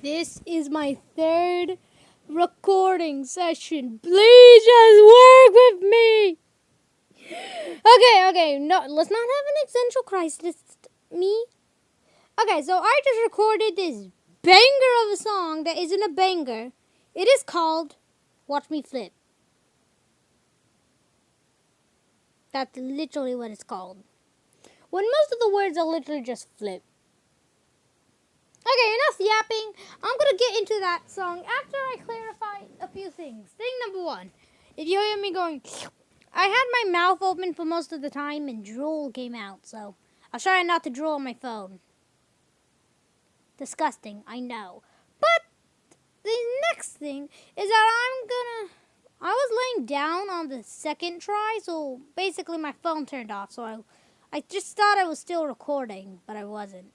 This is my third recording session. Please just work with me. Okay, no, let's not have an existential crisis. Me? Okay, so I just recorded this banger of a song that isn't a banger. It is called Watch Me Flip. That's literally what it's called. When most of the words are literally just flip. Okay, enough yapping. I'm gonna get into that song after I clarify a few things. Thing number one, if you hear me going, I had my mouth open for most of the time and drool came out, so I'll try not to drool on my phone. Disgusting, I know. But the next thing is that I was laying down on the second try, so basically my phone turned off, so I just thought I was still recording, but I wasn't.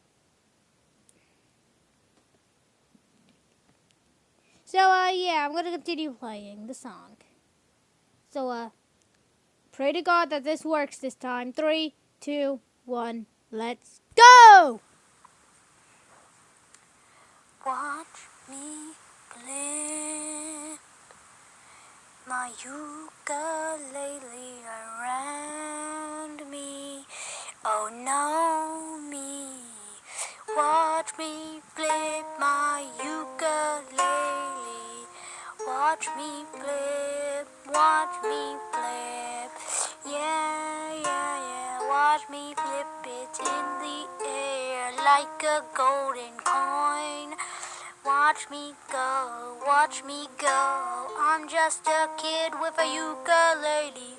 So, yeah, I'm gonna continue playing the song. So, pray to God that this works this time. 3, 2, 1, let's go! Watch me play my ukulele around me. Oh no, me. Watch me flip my ukulele. Watch me flip, watch me flip. Yeah. Watch me flip it in the air like a golden coin. Watch me go. I'm just a kid with a ukulele.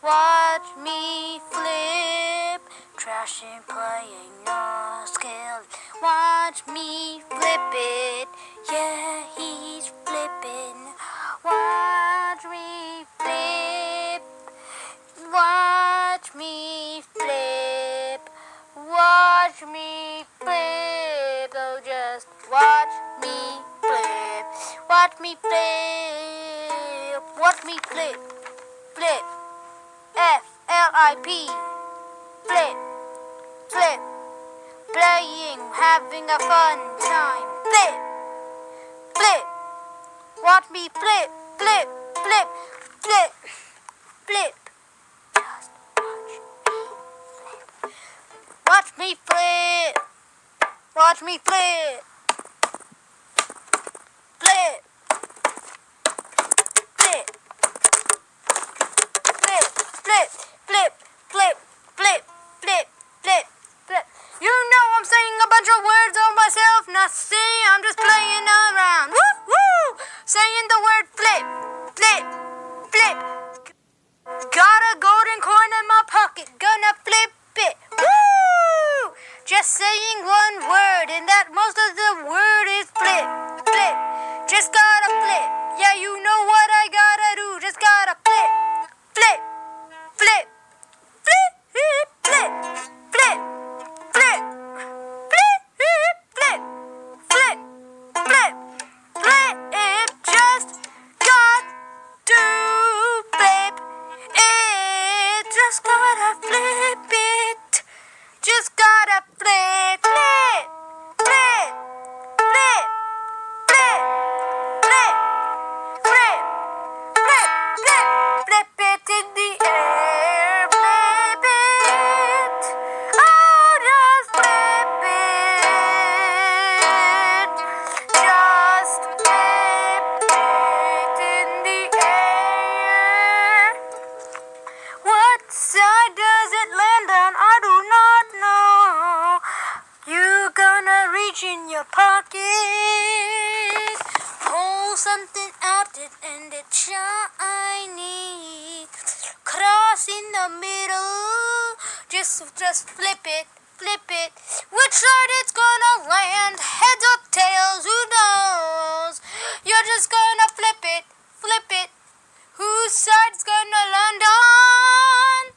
Watch me flip, trash and playing no skill. Watch me flip it, yeah, he's flipping. Watch me flip, watch me flip, watch me flip. Oh, just watch me flip, watch me flip, watch me flip, flip. F-L-I-P, flip, playing, having a fun time, flip, watch me flip, just watch me flip, watch me flip, flip. You know I'm saying a bunch of words on myself, not saying I'm just playing around. Woo! Saying the word flip. Got a golden coin in my pocket, gonna flip it. Woo! Just saying one word, and that most of the word is flip. Just gotta flip. Yeah, you know what I gotta do. Just gotta flip. Just got to flip it. Just gotta flip it. Just gotta flip it in the air, flip it. Oh, just flip it. Just flip it in the air. What side does it land on? I do not know. You gonna reach in your pocket, pull something out and it's shiny. Cross in the middle, just flip it. Which side it's gonna land? Heads or tails? Who knows? You're just gonna flip it. Whose side's gonna land on?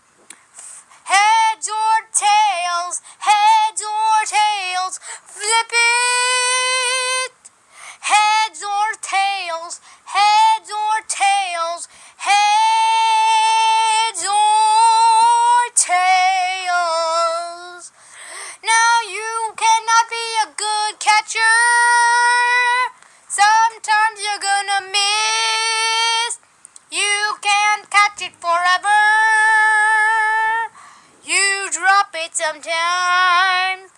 Heads or tails? Flip it. Heads or tails? Heads or tails? Now you cannot be a good catcher sometimes.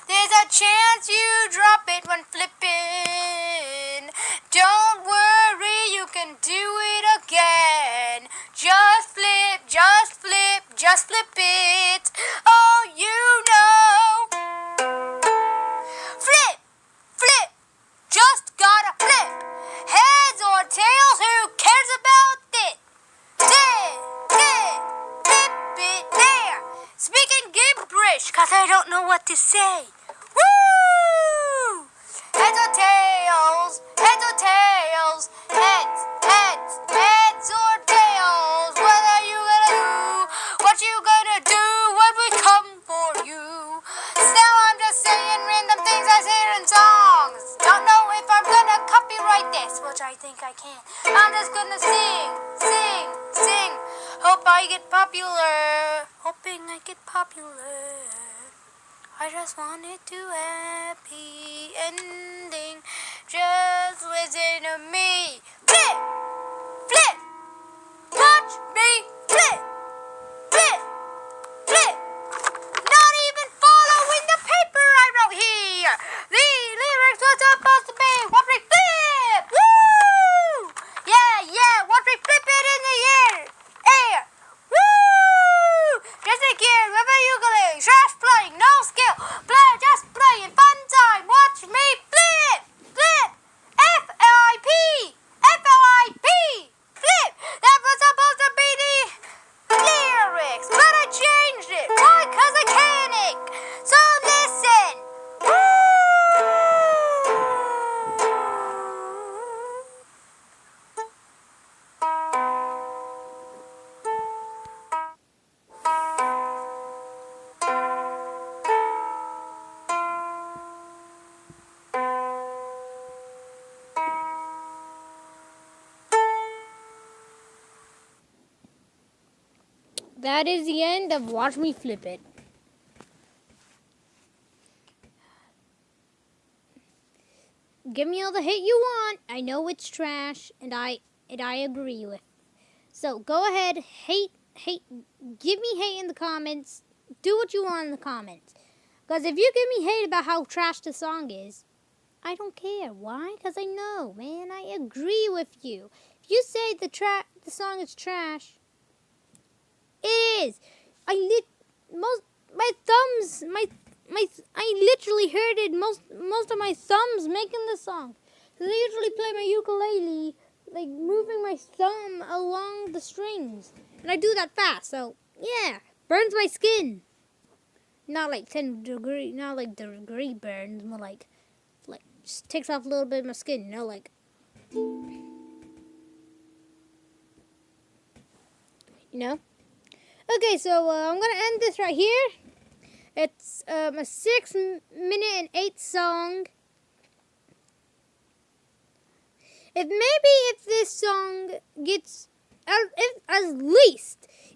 There's a chance you drop it when flipping. Don't worry, you can do it again. Just flip, just flip, just flip it. Oh, you know. Flip, flip, just gotta flip. Heads or tails, who cares about it? Flip it there. Speaking gibberish, cause I don't know what to say. Woo! Heads or tails, heads or tails, heads, heads, heads or tails. What are you gonna do? What you gonna do when we come for you? Now I'm just saying random things I say in songs. Don't know if I'm gonna copyright this, which I think I can. I'm just gonna sing, sing, sing. Hope I get popular. Hoping I get popular. I just wanted to happy ending. Just listen to me. Flip, flip. Watch me flip, flip, flip. Not even following the paper I wrote here. The lyrics were supposed to be watch me flip. Woo! Yeah, yeah. Watch me flip it in the air. Woo! Just a kid with a ukulele, trash playing, no skill, just playing, fun time. Watch me flip, flip, F-L-I-P, F-L-I-P, flip. That was supposed to be the lyrics, but I changed it. Why? 'Cause I panic. So listen. Woo! That is the end of Watch Me Flip It. Give me all the hate you want. I know it's trash, and I agree with. So go ahead, hate, give me hate in the comments. Do what you want in the comments. Because if you give me hate about how trash the song is, I don't care. Why? Because I know, man. I agree with you. If you say the song is trash, it is. I literally heard most of my thumbs making the song. Cause I usually play my ukulele, like moving my thumb along the strings, and I do that fast. So yeah, burns my skin. Not like 10 degree, not like degree burns, more like just takes off a little bit of my skin. You know, like. You know. Okay, so I'm gonna end this right here. It's a 6-minute and 8 song. If this song gets,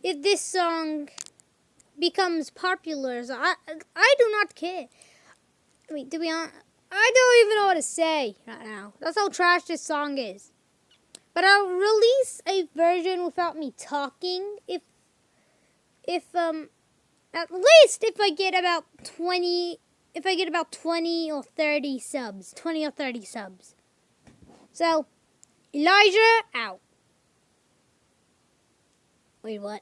if this song becomes popular, so I do not care. I mean, to be honest, I don't even know what to say right now. That's how trash this song is. But I'll release a version without me talking if at least if I get about 20 or 30 subs. 20 or 30 subs. So, Elijah out. Wait, what?